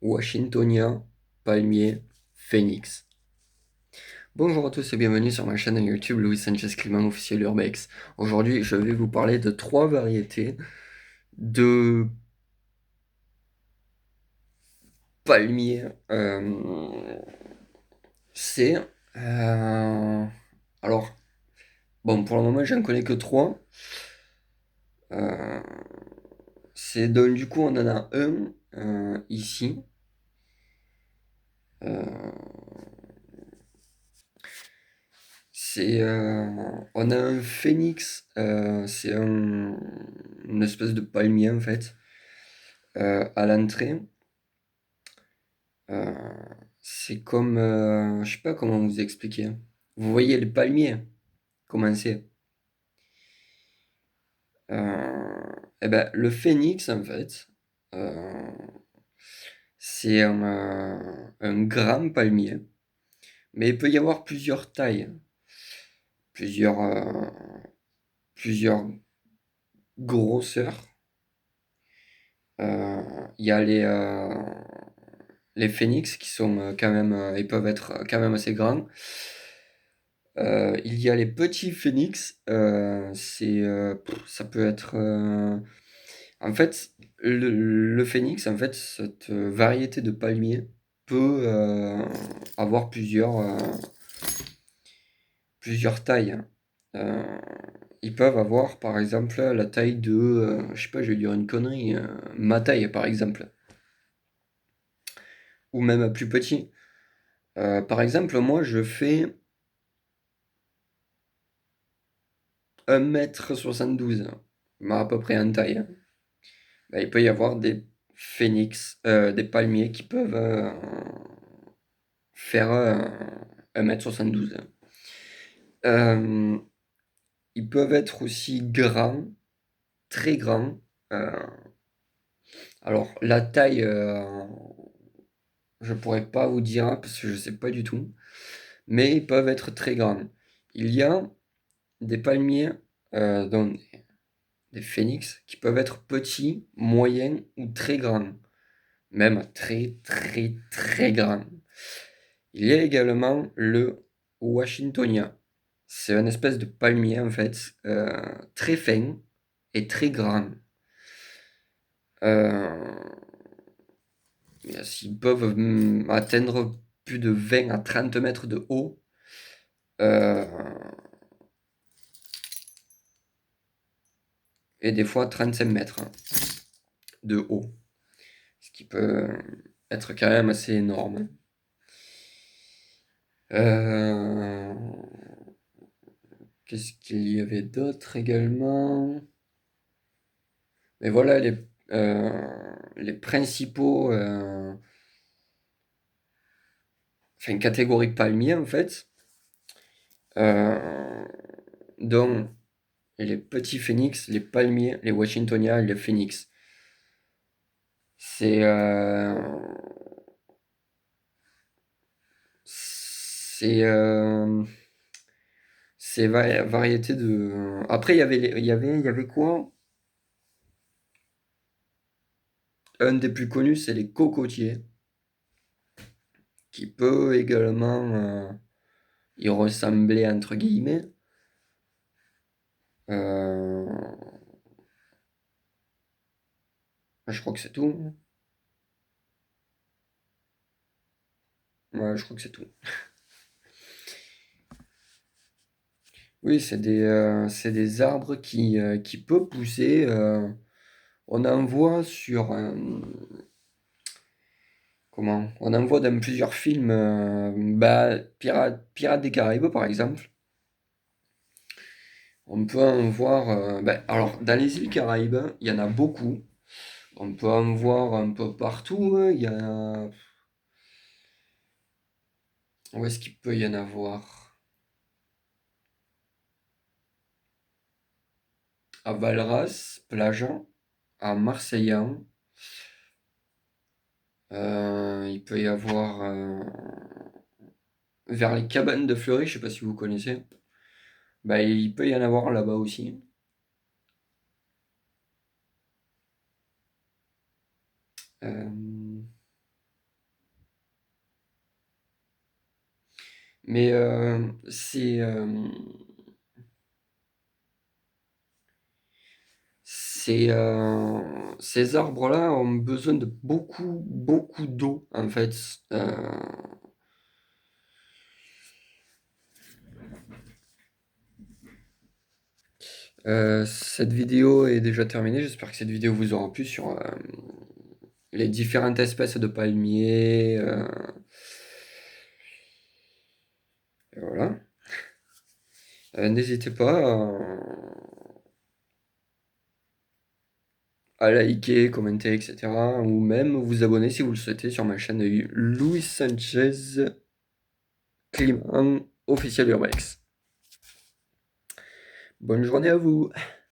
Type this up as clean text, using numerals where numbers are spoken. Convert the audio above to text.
Washingtonia, palmier, phénix. Bonjour à tous et bienvenue sur ma chaîne YouTube Louis Sanchez Climat officiel Urbex. Aujourd'hui, je vais vous parler de trois variétés de palmiers. C'est alors bon, pour le moment, j'en connais que trois. Euh, c'est donc du coup on en a un ici. Euh, on a un phénix, une espèce de palmier en fait, à l'entrée. Euh, c'est comme, je sais pas comment vous expliquer. Vous voyez le palmier, comment c'est? Eh ben, le phénix en fait, euh, c'est un grand palmier, mais il peut y avoir plusieurs tailles, plusieurs, plusieurs grosseurs. Il y a les phénix qui sont quand même, ils peuvent être quand même assez grands. Il y a les petits phénix, ça peut être. En fait, le phénix, en fait, cette variété de palmier peut avoir plusieurs tailles, hein. Euh, Ils peuvent avoir, par exemple, la taille de, je sais pas, je vais dire une connerie, ma taille, par exemple, ou même plus petit. Par exemple, moi, je fais 1,72 m, à peu près en taille, hein. Bah, il peut y avoir des phénix, des palmiers qui peuvent faire 1,72 m. Euh, Ils peuvent être aussi grands, très grands. Euh, alors, la taille, je pourrais pas vous dire hein, parce que je sais pas du tout, mais ils peuvent être très grands. Il y a des palmiers, dont des phénix, qui peuvent être petits, moyens ou très grands, même très très très grands. Il y a également le Washingtonia. C'est une espèce de palmier en fait, très fin et très grand. Euh, Ils peuvent atteindre plus de 20 à 30 mètres de haut. euh, et des fois 35 mètres de haut. Ce qui peut être quand même assez énorme. Euh, Qu'est-ce qu'il y avait d'autre également? Mais voilà les principaux, enfin catégories de palmiers en fait, euh, dont les petits phénix, les palmiers, les Washingtoniens et les phénix. C'est c'est c'est variété de. Après il y avait il y avait quoi? Un des plus connus, c'est les cocotiers, qui peut également y ressembler entre guillemets. Euh, je crois que c'est tout. Ouais, je crois que c'est tout. Oui, c'est des arbres qui peuvent pousser. On en voit sur, comment? On en voit dans plusieurs films, bah, Pirates des Caraïbes par exemple. On peut en voir. Bah, alors, dans les îles Caraïbes, il y en a beaucoup. On peut en voir un peu partout, hein. Il y a. Où est-ce qu'il peut y en avoir? À Valras, plage, à Marseillan. Il peut y avoir vers les cabanes de Fleury, je sais pas si vous connaissez. Bah, il peut y en avoir là-bas aussi. Euh, Mais ces arbres-là ont besoin de beaucoup, beaucoup d'eau, en fait. Cette vidéo est déjà terminée. J'espère que cette vidéo vous aura plu sur les différentes espèces de palmiers. Et voilà. N'hésitez pas à liker, commenter, etc. Ou même vous abonner si vous le souhaitez sur ma chaîne Louis Sanchez Climat officiel Urbex. Bonne journée à vous!